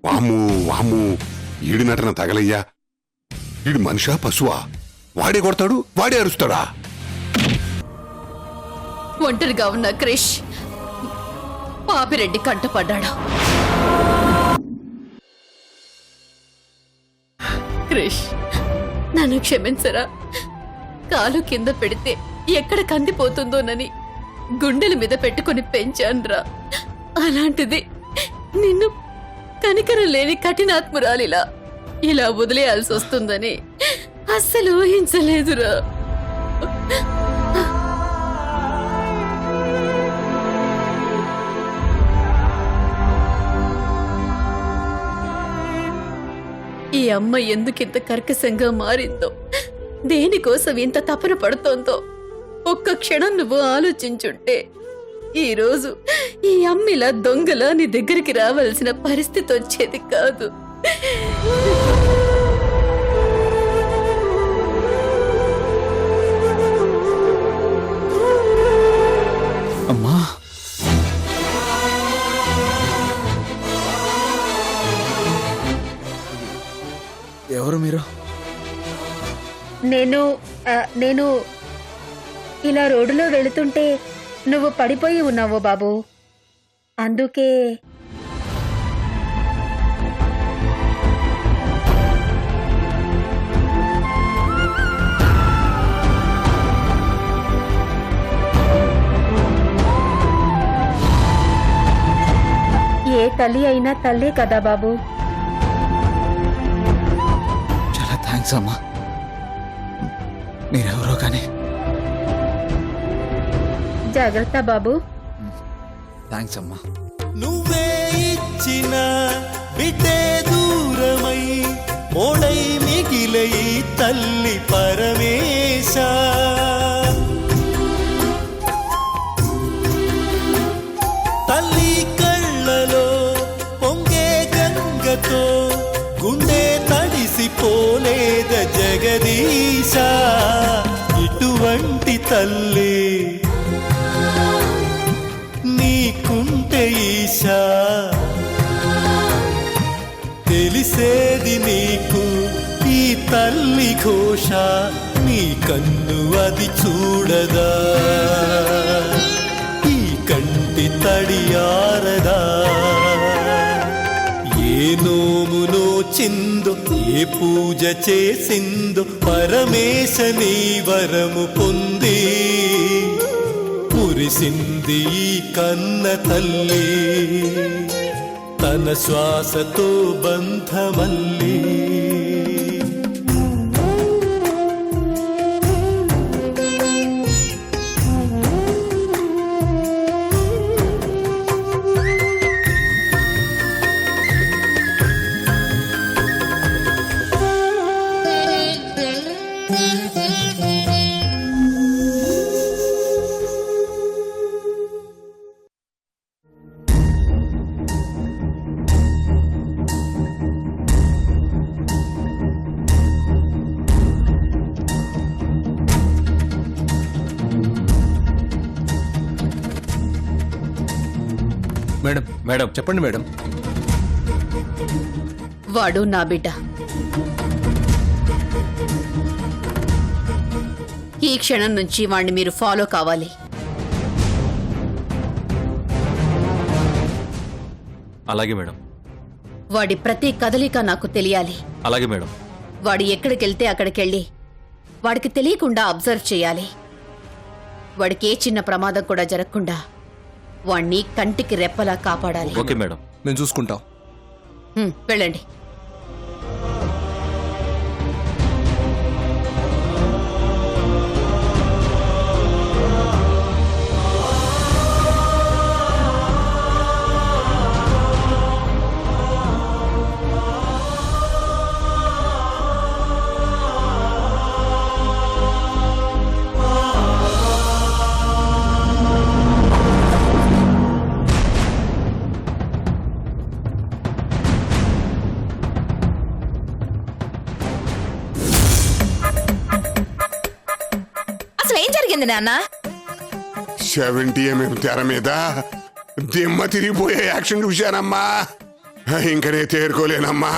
వాము వాము ఈడి నటన తగలయ్యా. ఈడు మనిషా పశువా? వాడే కొడతాడు, వాడే అరుస్తాడా? ఒంటరిగా ఉన్న క్రిష్ పాపిరెడ్డి కంటపడ్డాడు. క్రిష్, నన్ను క్షమించరా. కాలు కింద పెడితే ఎక్కడ కందిపోతుందోనని గుండెల మీద పెట్టుకుని పెంచాన్రా. అలాంటిది నిన్ను కనికరం లేని కఠినాత్మురాలిలా ఇలా వదిలేయాల్సి వస్తుందని అస్సలు ఊహించలేదురా. ఈ అమ్మ ఎందుకింత కర్కశంగా మారిందో, దేనికోసం ఇంత తపన పడుతోందో ఒక్క క్షణం నువ్వు ఆలోచించుంటే ఈరోజు ఈ అమ్మిలా దొంగలా నీ దగ్గరికి రావాల్సిన పరిస్థితి వచ్చేది కాదు. అమ్మా, ఎవరు మీరు? నేను ఇలా రోడ్డులో వెళుతుంటే నువ్వు పడిపోయి ఉన్నావు బాబు, అందుకే. ఏ తల్లి అయినా తల్లే కదా బాబు. చాలా థ్యాంక్స్ అమ్మా. మీరెవరో కానీ. జాగ్రత్త బాబు. థ్యాంక్స్ అమ్మా. నువ్వే ఇచ్చిన బిడ్డే దూరమై మోడై మిగిలై తల్లి పరమేశ. తల్లి కళ్ళలో పొంగే గంగతో గుండె తడిసిపోలేద జగదీశ. ఇటువంటి తల్లి నీకుంటే ఈశా, తెలిసేది నీకు ఈ తల్లి ఘోష. నీ కన్ను అది చూడదా, ఈ కంటి తడియారదా. ఏ నోమునో చిందో, ఏ పూజ చేసిందో పరమేశ నీ వరము పొంది మురిసింది ఈ కన్న తల్లి తన శ్వాసతో బంధమల్లి. మేడం, మేడం చెప్పండి మేడం. వాడు నా బిడ్డ. ఈ క్షణం నుంచి వాణ్ణి మీరు ఫాలో కావాలి. అలాగే మేడం. వాడి ప్రతి కదలిక నాకు తెలియాలి. అలాగే మేడం. వాడు ఎక్కడికెళ్తే అక్కడికెళ్ళి వాడికి తెలియకుండా అబ్జర్వ్ చేయాలి. వాడికి ఏ చిన్న ప్రమాదం కూడా జరగకుండా వాణ్ణి కంటికి రెప్పలా కాపాడాలి. ఓకే మేడం, మేము చూసుకుంటాం. వెళ్ళండి. జరిగింది నాన్న? 70 mm తెర మీద దిమ్మ తిరిగిపోయే యాక్షన్ చూశానమ్మా. ఇంకనే తేరుకోలేనమ్మా.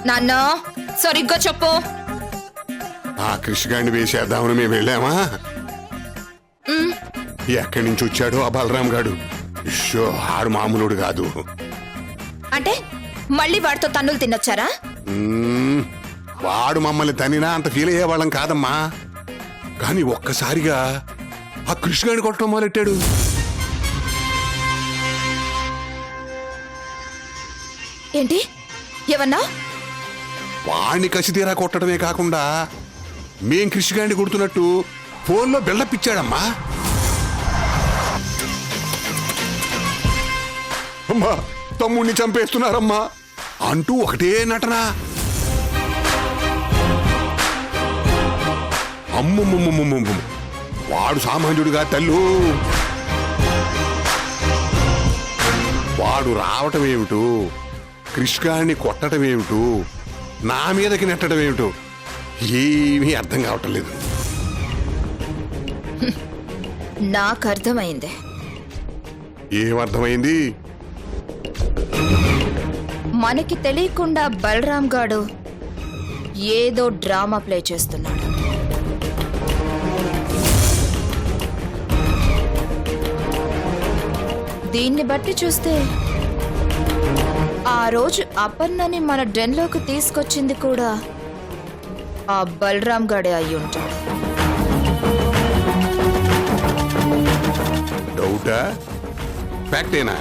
నాన్న సరిగ్గా చెప్పు. ఆ కృషిగాడిని వేసేద్దామని మేము వెళ్ళామా? ఎక్కడి నుంచి వచ్చాడో ఆ బలరాం గాడు. ఇష్యో, ఆడు మామూలుడు కాదు. అంటే మళ్ళీ వాడితో తన్నులు తినొచ్చారా? వాడు మమ్మల్ని తనినా అంత ఫీల్ అయ్యేవాళ్ళం కాదమ్మా. కానీ ఒక్కసారిగా ఆ కృష్ణగాడిని కొట్టడం మొదలెట్టాడు. ఏంటి ఏమన్నా? వాడిని కసితీరా కొట్టడమే కాకుండా మేం కృషిగాడిని కొడుతున్నట్టు ఫోన్లో బిల్డప్ ఇచ్చాడమ్మా. అమ్మా, తమ్ముడిని చంపేస్తున్నారమ్మా అంటూ ఒకటే నటన. అమ్ముమ్ముమ్ముమ్ము, వాడు సామాన్యుడిగా తల్లు. వాడు రావటం ఏమిటో, కృష్ణాన్ని కొట్టడం ఏమిటో, నా మీదకి నెట్టడం ఏమిటో ఏమీ అర్థం కావటం లేదు. నాకు అర్థమైంది. ఏమర్థమైంది? మనకి తెలియకుండా బలరాం గాడు ఏదో డ్రామా ప్లే చేస్తున్నాడు. దీన్ని బట్టి చూస్తే ఆ రోజు అపర్ణని మన డెన్లోకి తీసుకొచ్చింది కూడా ఆ బలరాం గాడే అయి ఉంటాడు. డౌటా? ఫ్యాక్టేనా?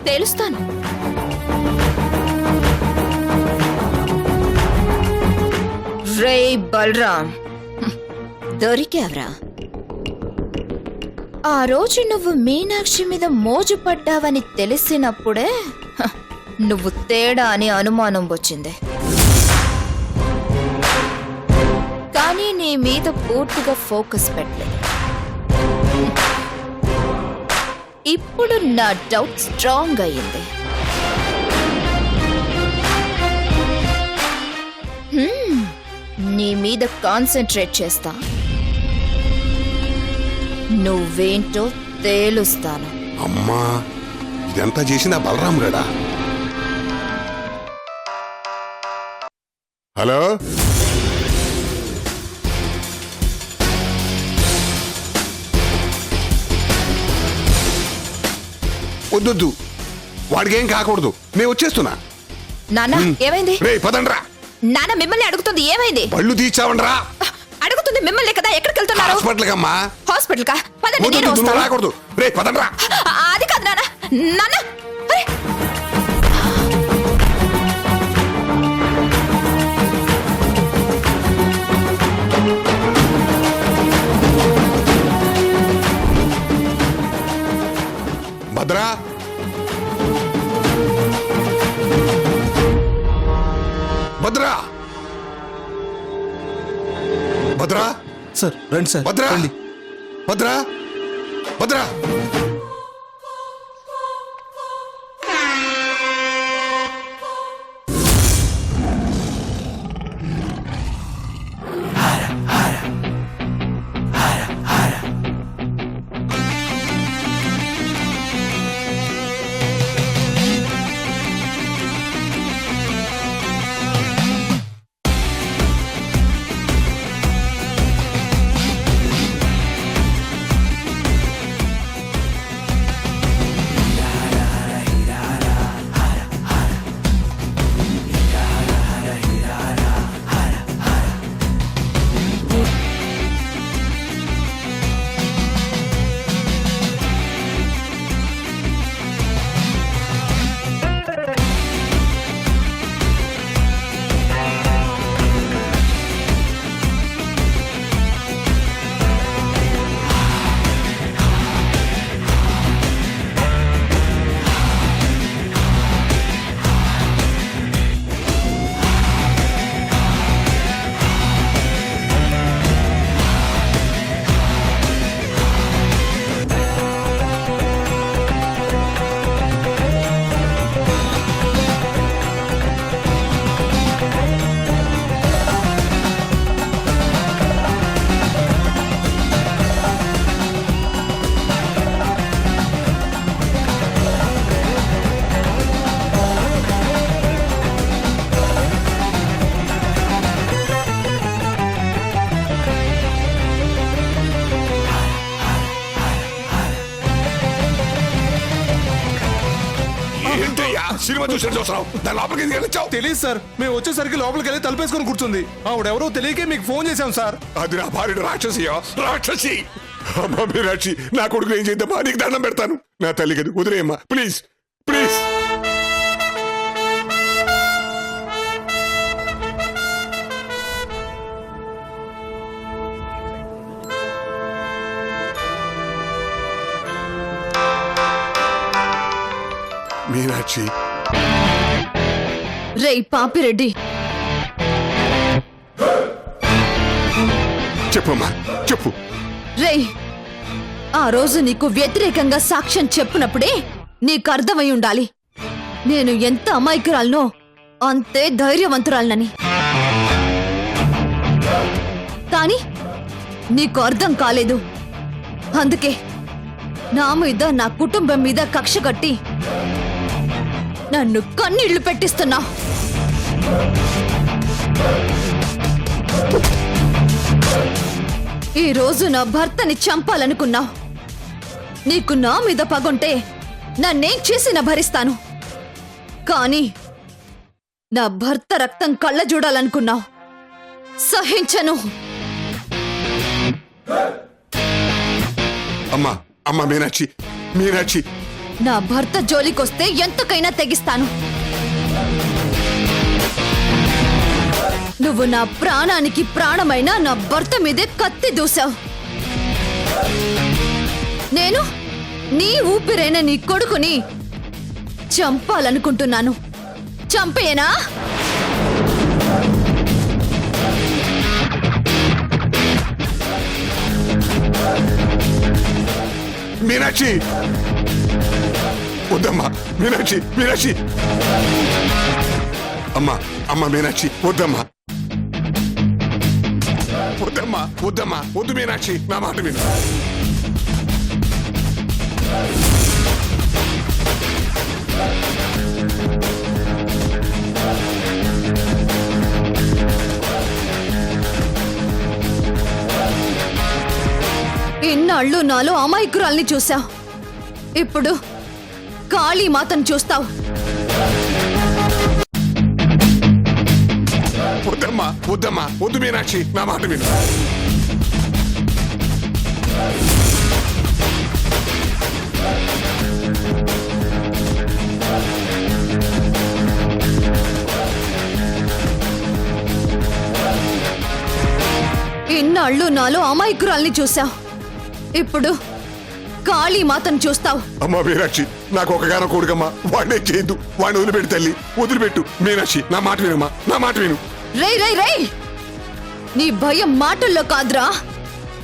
తెలుస్తాను. రే బలరాం, దొరికావ్రా. ఆ రోజు నువ్వు మీనాక్షి మీద మోజు పడ్డావని తెలిసినప్పుడే నువ్వు తేడా అని అనుమానం వచ్చింది. కానీ నీ మీద పూర్తిగా ఫోకస్ పెట్టలేదు. ఇప్పుడు నా డౌట్ స్ట్రాంగ్ అయ్యింది. నీ మీద కాన్సన్ట్రేట్ చేస్తా. నువ్వేంటో తేలుస్తాను. అమ్మా, ఇదంతా చేసిన బలరాం గడా? హలో, వద్దొద్దు, వాడికేం కాకూడదు. నేను వచ్చేస్తున్నా. నాన్న ఏమైంది? రే పదండ్రా. నాన్న మిమ్మల్ని అడుగుతుంది, ఏమైంది? పళ్ళు తీర్చావండ్రా. అడుగుతుంది మిమ్మల్ని కదా. ఎక్కడికి వెళ్తున్నారు? హాస్పిటల్ కమ్మా. హాస్పిటల్ కా? పదండి, వద్దు, నేను నువ్వు వస్తాను. రాకూడదు. రే పదండ్రా. అది కాదు నాన్న. నాన్న అరే! భద్రా, భద్రా, భద్రా, సార్ రండి సార్. భద్రా, రండి. భద్రా, భద్రా. సినిమా చూసి చూస్తున్నావు దాని లోపలికి ఎందుకు వెళ్ళొచ్చావు? తెలియదు సార్, మేము వచ్చేసరికి లోపలికి వెళ్ళి తలుపేసుకొని కూర్చుంది. ఆవిడెవరో తెలియకే మీకు ఫోన్ చేశాం సార్. అది నా భార్య రాక్షసియా, రాక్షసి. అమ్మా మీనాక్షి, నా కొడుకు ఏం చేద్దామా? నీకు దండం పెడతాను. నా తల్లి కదా, వదిలేయమ్మా ప్లీజ్ ప్లీజ్. మీనాక్షి, రేయ్ పాపిరెడ్డి, చెప్పమ్మా చెప్పు. రేయ్ ఆ రోజు నీకు వ్యతిరేకంగా సాక్ష్యం చెప్పినప్పుడే నీకు అర్థమై ఉండాలి నేను ఎంత అమాయకురాలనో అంతే ధైర్యవంతురాలనని. కానీ నీకు అర్థం కాలేదు. అందుకే నా మీద, నా కుటుంబం మీద కక్ష కట్టి నన్ను కన్నీళ్లు పెట్టిస్తున్నా. ఈ రోజు నా భర్తని చంపాలనుకున్నావు. నీకు నా మీద పగుంటే నన్నేం చేసినా భరిస్తాను. కానీ నా భర్త రక్తం కళ్ళ చూడాలనుకున్నావు, సహించను. అమ్మా అమ్మా మీనాక్షి, మీనాక్షి. నా భర్త జోలికొస్తే ఎంతకైనా తెగిస్తాను. నువ్వు నా ప్రాణానికి ప్రాణమైన నా భర్త మీదే కత్తి దూసావు. నేను నీ ఊపిరైన నీ కొడుకుని చంపాలనుకుంటున్నాను. చంపేనా? మీనాక్షి వద్దమ్మా, మీనాక్షి మీనాక్షి. అమ్మా అమ్మా మీనాక్షి వద్దమ్మా, వద్దమ్మా వద్దమ్మా వద్దు మీనాక్షి, నా మాట విను. ఇన్నాళ్ళు నాలో అమాయకురాల్ని చూసావు, ఇప్పుడు కాళీమాతను చూస్తావు. వద్దమ్మా వద్దమ్మా వద్దు మీనాక్షి, నా మాట విను. ఇన్నాళ్ళు నాలో అమాయకురాల్ని చూసావు, ఇప్పుడు కాళీమాతను చూస్తావు. అమ్మా మీనాక్షి, నాకు ఒకగానో కొడుకమ్మా, వాడినే చేయొద్దు. వాడిని వదిలిపెట్టు తల్లి, వదిలిపెట్టు. మీనాక్షి నా మాట వినమ్మా, నా మాట విను. రేయ్ రేయ్ రేయ్, నీ భయం మాటల్లో కాదురా,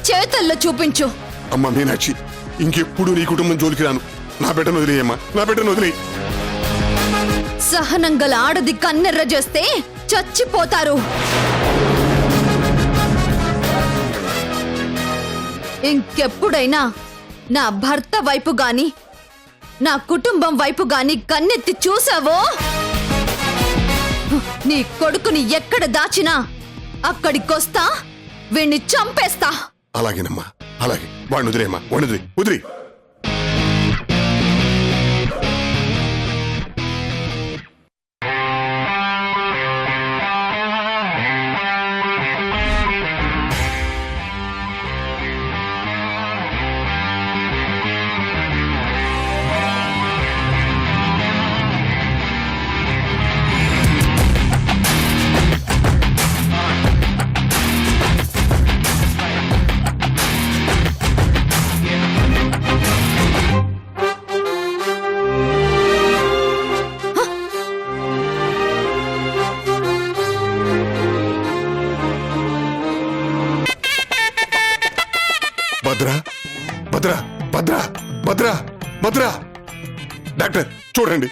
చేతల్లో చూపించు. అమ్మా మీనాక్షి, ఇంకెప్పుడు నీ కుటుంబం జోలికి రాను. నా బిడ్డను వదిలేయమ్మా, నా బిడ్డను వదిలేయి. సహనం గల ఆడది కన్నెర్ర చేస్తే చచ్చిపోతారు. ఇంకెప్పుడైనా నా భర్త వైపు గాని, నా కుటుంబం వైపు గాని కన్నెత్తి చూసావో, నీ కొడుకుని ఎక్కడ దాచినా అక్కడికొస్తా, వీణ్ణి చంపేస్తా. అలాగేనమ్మా, అలాగే. వాడిని వదిలేయమ్మా, వాడిని వదిలే, వదిలే. భద్ర భద్ర భద్ర భద్ర భద్ర, డాక్టర్ చూడండి.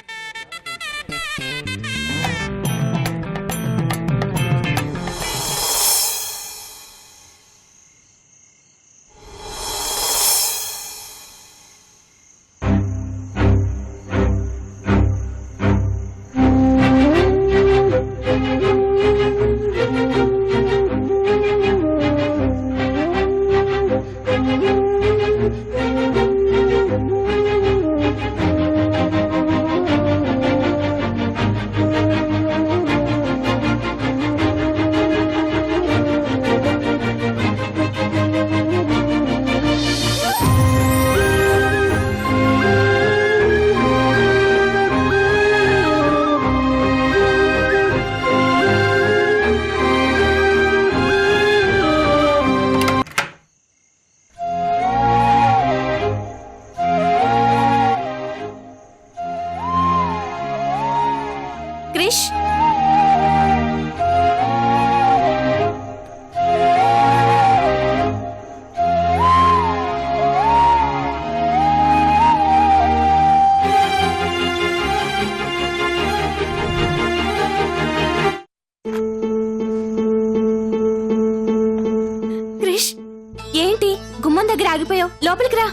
దగ్గర ఆగిపోయావు, లోపలికి రా.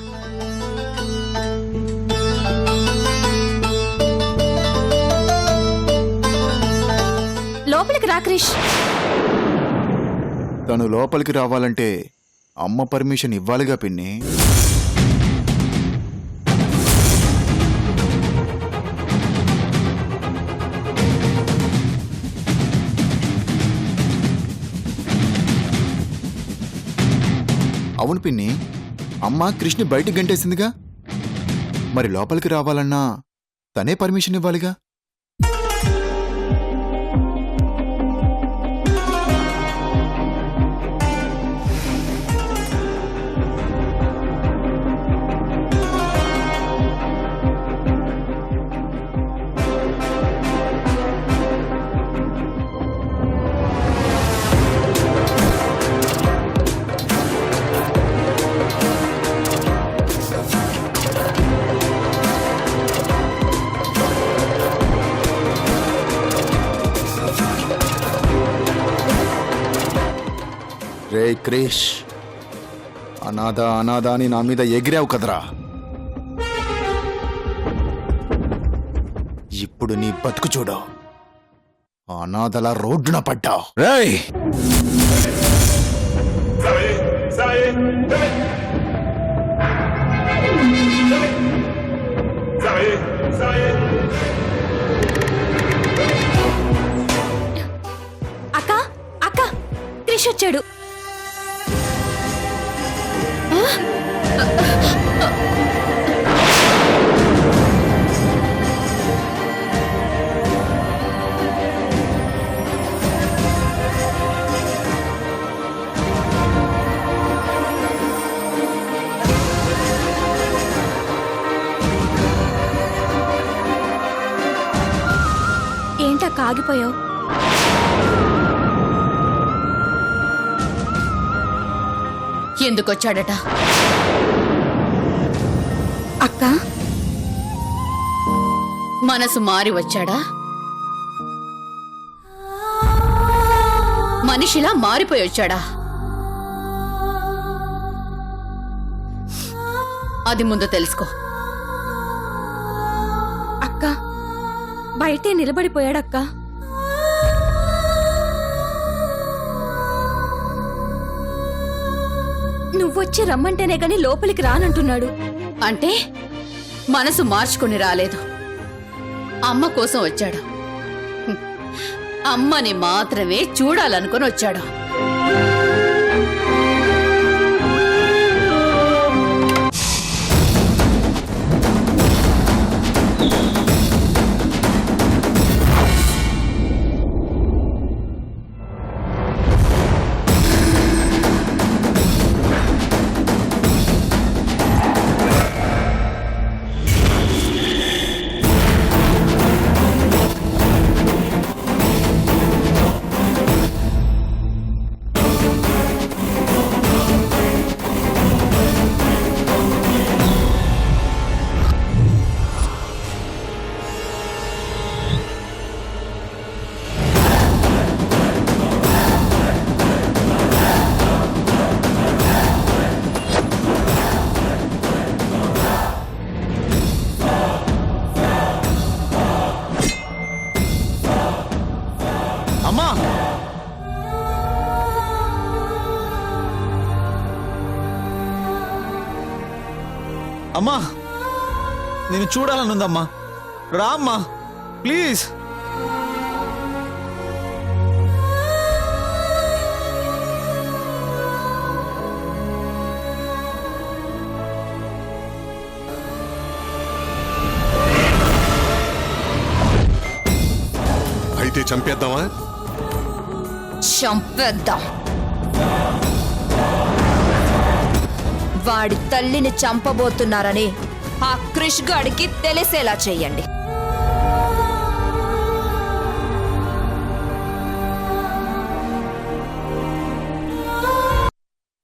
లోపలికి రా క్రిష్. తను లోపలికి రావాలంటే అమ్మ పర్మిషన్ ఇవ్వాలిగా పిన్ని. అవును పిన్ని, అమ్మ కృష్ణ బయటికి గంటేసిందిగా, మరి లోపలికి రావాలన్నా తనే పర్మిషన్ ఇవ్వాలిగా. రే క్రిష్, అనాథ అనాథ అని నా మీద ఎగిరావు కదరా, ఇప్పుడు నీ బతుకు చూడు, అనాథలా రోడ్డున పడ్డావు. రేయ్ అక్క అక్క, క్రిష్ వచ్చాడు. ఏంటక్క ఆగిపోయావు? ఎందుకొచ్చాడట? అక్క, మనసు మారి వచ్చాడా? మనిషిలా మారిపోయి వచ్చాడా? అది ముందు తెలుసుకో. అక్క బయటే నిలబడిపోయాడక్క. నువ్వొచ్చి రమ్మంటేనే గాని లోపలికి రానంటున్నాడు. అంటే మనసు మార్చుకుని రాలేదు, అమ్మ కోసం వచ్చాడు. హ్మ్. అమ్మని మాత్రమే చూడాలనుకుని వచ్చాడు. అమ్మా, అమ్మా నేను చూడాలనుందమ్మా, రా అమ్మా ప్లీజ్. అయితే చంపేద్దామా? చంపేద్దాం. వాడి తల్లిని చంపబోతున్నారని ఆ క్రిష్ గాడికి తెలిసేలా చెయ్యండి.